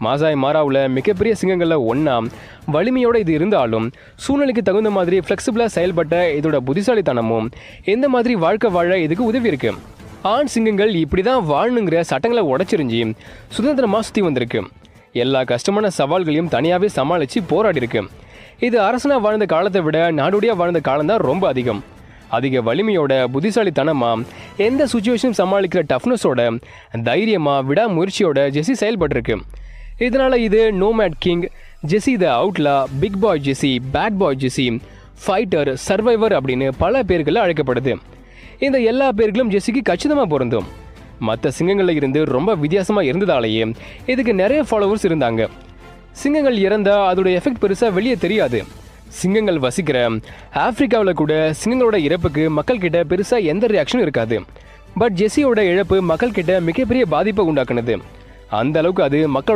மாசாய் மாராவில் மிகப்பெரிய சிங்கங்களில் ஒன்றா வலிமையோட இது இருந்தாலும் சூழ்நிலைக்கு தகுந்த மாதிரி ஃப்ளெக்சிபிளாக செயல்பட்ட இதோட புத்திசாலித்தனமும் எந்த மாதிரி வாழ்க்கை வாழ இதுக்கு உதவி இருக்கு. ஆண் சிங்கங்கள் இப்படி தான் வாழணுங்கிற சட்டங்களை உடச்சிரிஞ்சு சுதந்திரமாக சுற்றி வந்திருக்கு. எல்லா கஷ்டமான சவால்களையும் தனியாகவே சமாளித்து போராடி இருக்கு. இது அரசனாக வாழ்ந்த காலத்தை விட நாடோடியாக வாழ்ந்த காலம்தான் ரொம்ப அதிகம். அதிக வலிமையோட புத்திசாலித்தனமாக எந்த சுச்சுவேஷனும் சமாளிக்கிற டஃப்னஸோட தைரியமாக விடாமுயற்சியோட ஜெஸி செயல்பட்டிருக்கு. இதனால் இது நோமேட் கிங், ஜெஸி த அவுட்லா, பிக் பாய் ஜெஸி, பேட் பாய் ஜெஸி, ஃபைட்டர், சர்வைவர் அப்படின்னு பல பேர்களில் அழைக்கப்படுது. இந்த எல்லா பேர்களும் ஜெஸிக்கு கச்சிதமாக பொருந்தும். மற்ற சிங்கங்களில் இருந்து ரொம்ப வித்தியாசமாக இருந்ததாலேயே இதுக்கு நிறைய ஃபாலோவர்ஸ் இருந்தாங்க. சிங்கங்கள் இறந்தால் அதோட எஃபெக்ட் பெருசாக வெளியே தெரியாது. சிங்கங்கள் வசிக்கிற ஆப்பிரிக்காவில் கூட சிங்கங்களோட இறப்புக்கு மக்கள்கிட்ட பெருசாக எந்த ரியாக்ஷனும் இருக்காது. பட் ஜெஸியோட இழப்பு மக்கள்கிட்ட மிகப்பெரிய பாதிப்பை உண்டாக்குனது. அந்த அளவுக்கு அது மக்கள்